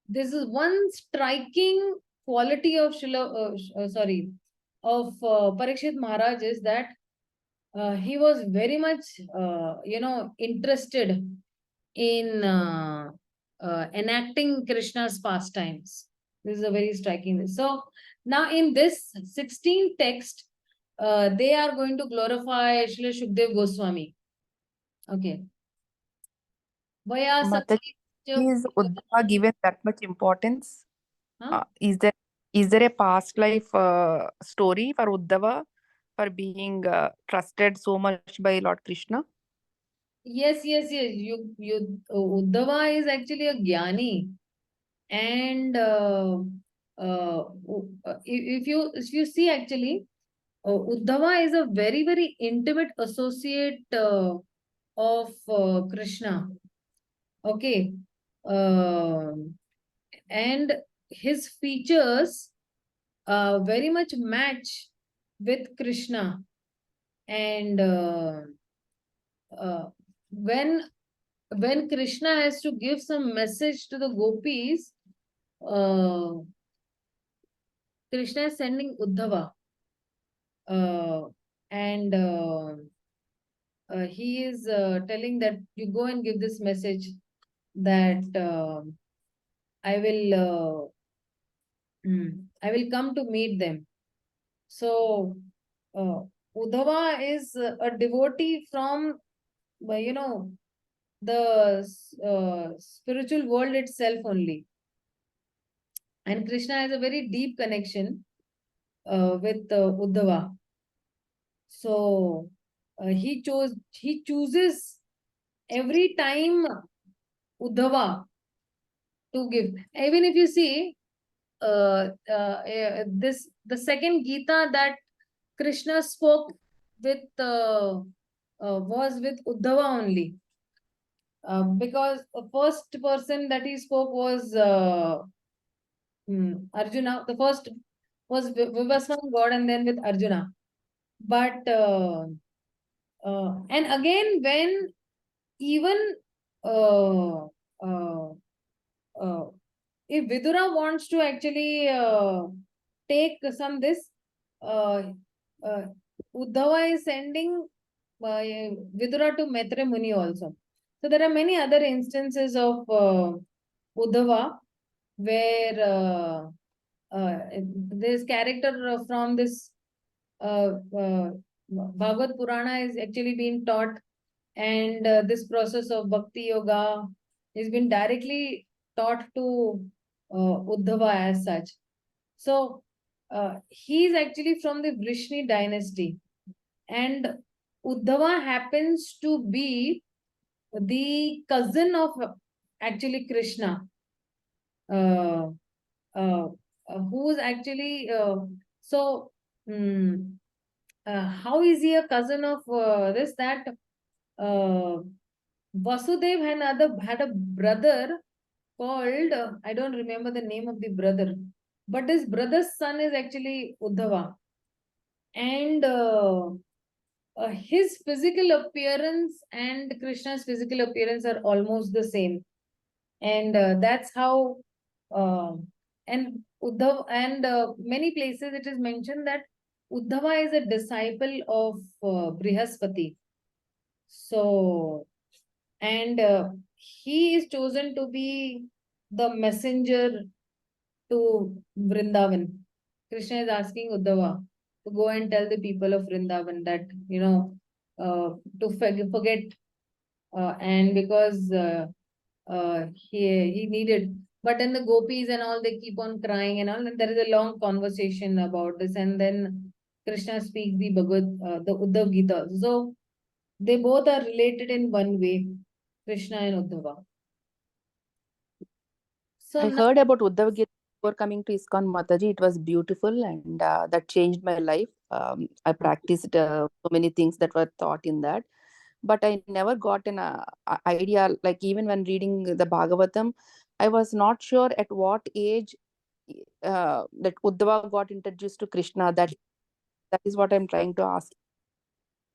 this is one striking quality of Parikshit Maharaj, is that he was very much interested in enacting Krishna's pastimes. This is a very striking thing. So now in this 16th text, they are going to glorify Srila Shukdev Goswami. Okay. Mataji, is Uddhava given that much importance? Huh? Is there a past life story for Uddhava for being trusted so much by Lord Krishna? Yes. Uddhava is actually a jnani. And if you see actually, Uddhava is a very, very intimate associate of Krishna. Okay. And his features very much match with Krishna. And when Krishna has to give some message to the gopis, Krishna is sending Uddhava, and he is telling that you go and give this message that I will come to meet them. So Uddhava is a devotee from the spiritual world itself only, and Krishna has a very deep connection with Uddhava. So he chooses every time Uddhava to give. Even if you see the second Gita that Krishna spoke with was with Uddhava only, because the first person that he spoke was Arjuna. The first was Vivaswan God, and then with Arjuna. But and again, when even if Vidura wants to actually take some this, Uddhava is sending Vidura to Maitre Muni also. So there are many other instances of Uddhava where this character from this Bhagavad Purana is actually being taught, and this process of Bhakti Yoga has been directly taught to Uddhava as such. So he is actually from the Vrishni dynasty, and Uddhava happens to be the cousin of actually Krishna, who is actually how is he a cousin of this? That Vasudev had a brother called, I don't remember the name of the brother, but his brother's son is actually Uddhava. And his physical appearance and Krishna's physical appearance are almost the same. And that's how, and Uddhava, and many places it is mentioned that Uddhava is a disciple of Brihaspati. So, and he is chosen to be the messenger to Vrindavan. Krishna is asking Uddhava to go and tell the people of Vrindavan that, to forget, and because he needed, but then the gopis and all, they keep on crying and all, and there is a long conversation about this, and then Krishna speaks the the Uddhav Gita. So they both are related in one way, Krishna and Uddhava. So I heard about Uddhava Gita before coming to ISKCON Mataji. It was beautiful, and that changed my life. I practiced so many things that were taught in that, but I never got an idea. Like even when reading the Bhagavatam, I was not sure at what age that Uddhava got introduced to Krishna. That is what I'm trying to ask.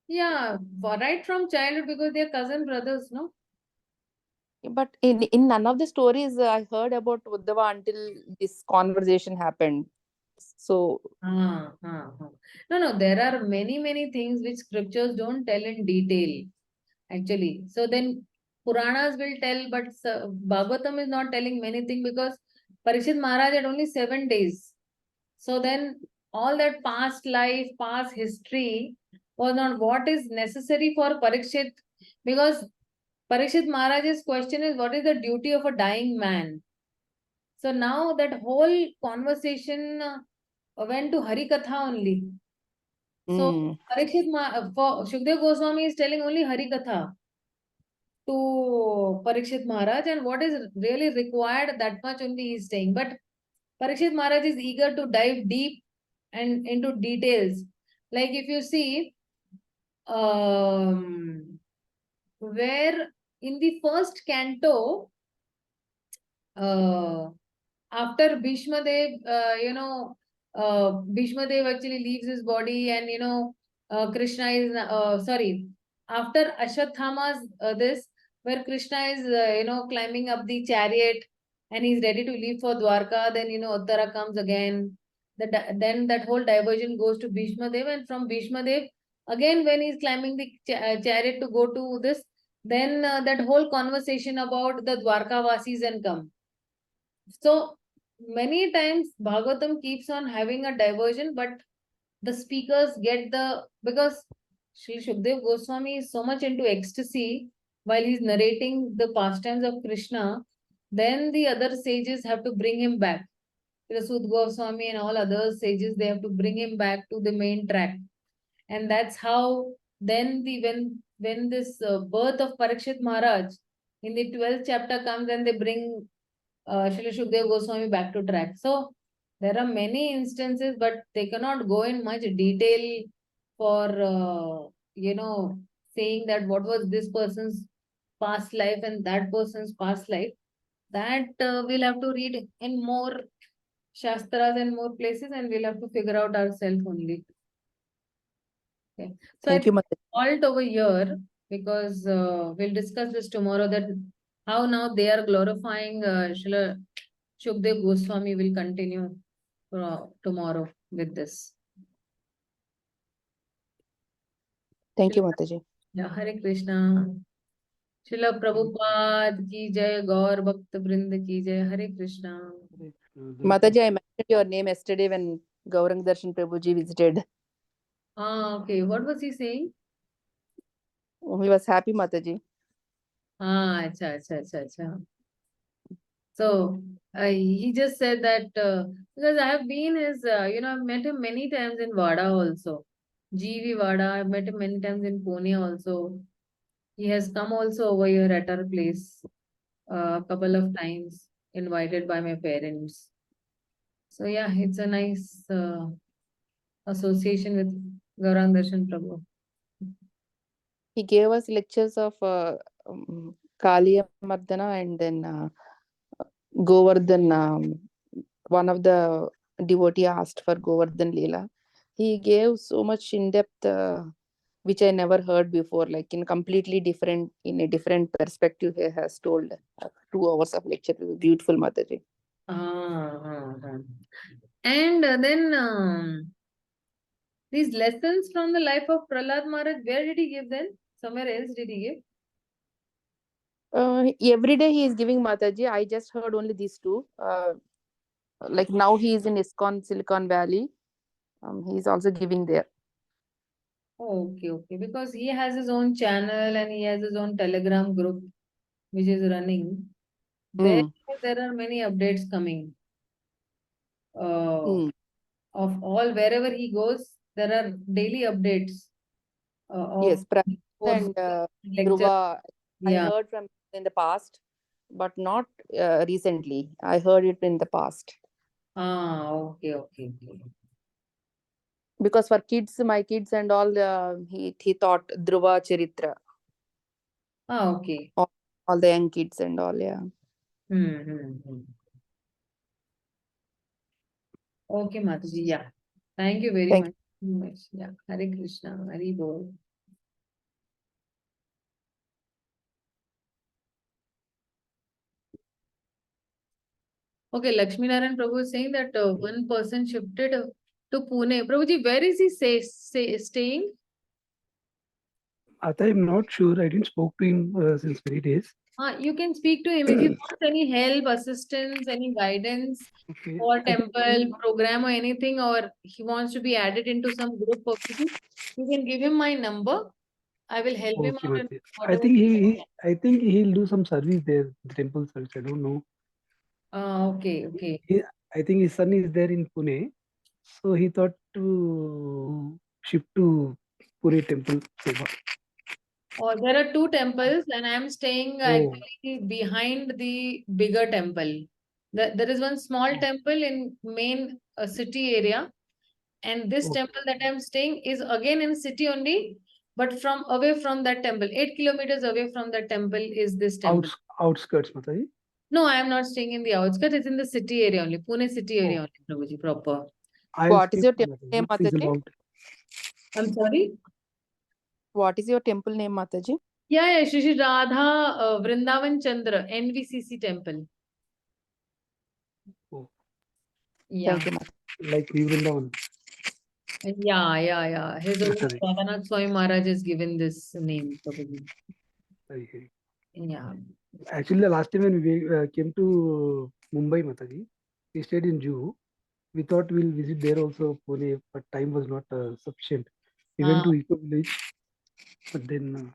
yeah, right from childhood, because they are cousin brothers, no? But in none of the stories I heard about Uddhava until this conversation happened. So No, there are many things which scriptures don't tell in detail, actually. So then Puranas will tell, but Bhagavatam is not telling many things, because Parikshit Maharaj had only 7 days. So then all that past life, past history was not what is necessary for Parikshit, because Parikshit Maharaj's question is, what is the duty of a dying man? So now that whole conversation went to Harikatha only. So Parikshit Shukdev Goswami is telling only Harikatha to Parikshit Maharaj, and what is really required, that much only he is saying. But Parikshit Maharaj is eager to dive deep and into details. Like if you see, where in the first canto, after Bhishma Dev, Bhishma Dev actually leaves his body, and Krishna is after Ashwathama's this, where Krishna is climbing up the chariot and he's ready to leave for Dwarka. Then Uttara comes again. Then that whole diversion goes to Bhishma Dev, and from Bhishma Dev again when he's climbing the chariot to go to this, then that whole conversation about the Dwarka Vasis and come. So many times Bhagavatam keeps on having a diversion, but the speakers get because Sri Shukdev Goswami is so much into ecstasy while he's narrating the pastimes of Krishna, then the other sages have to bring him back. Rasud Goswami and all other sages, they have to bring him back to the main track. And that's how then when this birth of Parikshit Maharaj in the 12th chapter comes, and they bring Srila Shukdev Goswami back to track. So there are many instances, but they cannot go in much detail for saying that what was this person's past life and that person's past life. That we'll have to read in more Shastras and more places, and we'll have to figure out ourselves only. Okay. So Thank you, Mataji. halt over here because we'll discuss this tomorrow, that how now they are glorifying Srila Shukdev Goswami. Will continue tomorrow with this. Thank you, Mataji. Yeah, Hare Krishna. Srila Prabhupada ki jai, Gaur Bhakta Vrinda ki jai. Hare Krishna. Mataji, I mentioned your name yesterday when Gaurang Darshan Prabhuji visited. Okay. What was he saying? He was happy, Mataji. Acha. So he just said that because I have been his, I've met him many times in Vada also. GV Vada, I've met him many times in Pune also. He has come also over here at our place a couple of times, invited by my parents. So yeah, it's a nice association with Gaurang Darshan Prabhu. He gave us lectures of Kaliya Mardana and then Govardhan. One of the devotee asked for Govardhan Leela. He gave so much in-depth, which I never heard before, like in a different perspective. He has told 2 hours of lecture. It was beautiful, Mataji. And then these lessons from the life of Prahlad Maharaj, where did he give them? Somewhere else did he give? Every day he is giving, Mataji. I just heard only these 2. Like now he is in ISKCON, Silicon Valley. He is also giving there. Okay. Because he has his own channel and he has his own Telegram group which is running. There are many updates coming. Of all, wherever he goes, there are daily updates. Yes, and Dhruva, I heard from in the past, but not recently. I heard it in the past. Okay. Because for kids, my kids and all, he taught Dhruva Charitra. Okay. All the young kids and all, yeah. Okay, Mataji, yeah. Thank you very much. Yeah, Hare Krishna, Hare Bol. Okay, Lakshmi Narayan Prabhu is saying that one person shifted to Pune. Prabhuji, where is he staying? I'm not sure. I didn't spoke to him since many days. You can speak to him if you want any help, assistance, any guidance or temple program or anything, or he wants to be added into some group of people. You can give him my number. I will help him out. I think he'll do some service there, the temple service. I don't know. Okay. I think his son is there in Pune, so he thought to shift to Pune temple. There are 2 temples, and I am staying actually behind the bigger temple. There is one small temple in main city area, and this temple that I am staying is again in city only, but away from that temple, 8 kilometers away from that temple is this temple. Outskirts, Mataji? No, I am not staying in the outskirts. It's in the city area only, Pune city area only, Prabhuji, proper. I'll What is skip your temple name, It's Mataji? about I'm sorry? What is your temple name, Mataji? Yeah, Shri Radha Vrindavan Chandra, NVCC temple. Oh. Yeah. Thank you, Mataji. like Vrindavan. Yeah. His Mataji. Bhavanath Swami Maharaj has given this name, probably. Okay. Yeah. Actually, the last time when we came to Mumbai, Mataji, we stayed in Juhu. We thought we'll visit there also, Pune, but time was not sufficient. We went to Eco Village, but then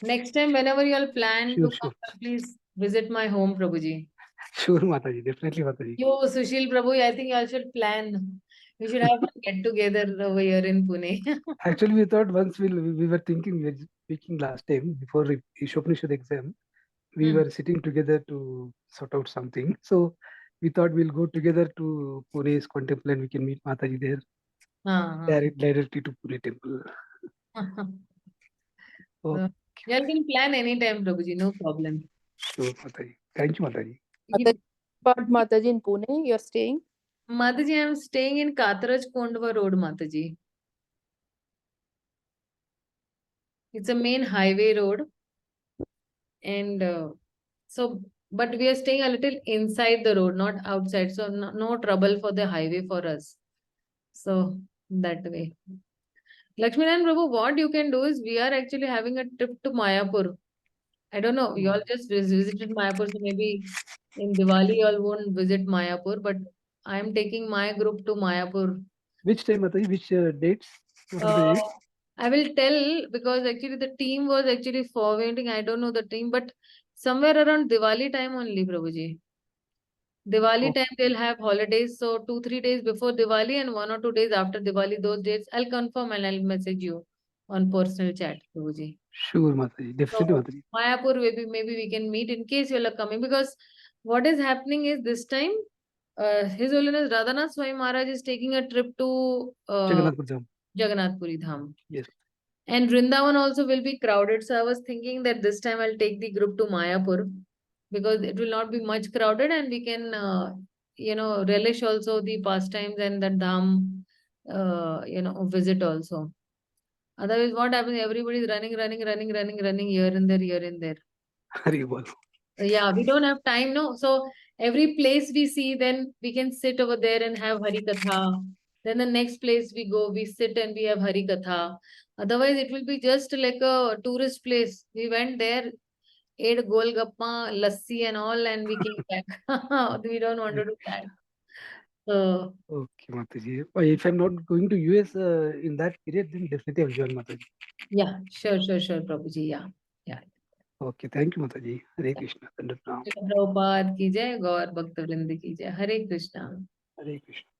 Next time, whenever you all plan Sure, to sure. come, please visit my home, Prabhuji. Sure, Mataji, definitely, Mataji. You, Sushil Prabhu, I think you all should plan. We should have a get together over here in Pune. Actually, we thought once we were thinking, we were speaking last time before Ishopanishad exam, we were sitting together to sort out something. So we thought we'll go together to Pune's temple and we can meet Mataji there directly to Pune temple. You all can plan anytime, Prabhuji, no problem. Sure, Mataji. Thank you, Mataji. Mataji, but Mataji in Pune, you're staying? Mataji, I'm staying in Kataraj Kondva Road, Mataji. It's a main highway road. And but we are staying a little inside the road, not outside. So no trouble for the highway for us. So that way. Lakshminarayan Prabhu, what you can do is we are actually having a trip to Mayapur. I don't know, you all just visited Mayapur, so maybe in Diwali you all won't visit Mayapur, but I am taking my group to Mayapur. Which time, Mataji? Which dates? What are the dates? I will tell because actually the team was actually forwarding. I don't know the team, but somewhere around Diwali time only, Prabhuji. Diwali time they'll have holidays. So 2-3 days before Diwali and 1 or 2 days after Diwali, those dates I'll confirm and I'll message you on personal chat, Prabhuji. Sure, Mataji. Definitely, So Mataji. Mayapur, maybe we can meet in case you are coming, because what is happening is this time His Holiness Radhanath Swami Maharaj is taking a trip to Jagannath Dham. Jagannath Puri Dham. Yes. And Vrindavan also will be crowded. So I was thinking that this time I'll take the group to Mayapur because it will not be much crowded and we can, relish also the pastimes and the dham, visit also. Otherwise, what happens? Everybody is running here and there. Hari Bol. Yeah, we don't have time, no. So every place we see, then we can sit over there and have Hari Katha. Then the next place we go, we sit and we have Hari Katha. Otherwise, it will be just like a tourist place. We went there, ate Golgappa, Lassi and all, and we came back. We don't want to do that. So, Okay, Mataji. If I'm not going to US in that period, then definitely I'll join Mataji. yeah, sure, Prabhuji. Yeah. Okay, thank you, Mataji. Hare Krishna. Dandavat Pranam. Prabhupada ki jai, Gaur Bhakta Vrinda ki jai. Hare Krishna. Hare Krishna.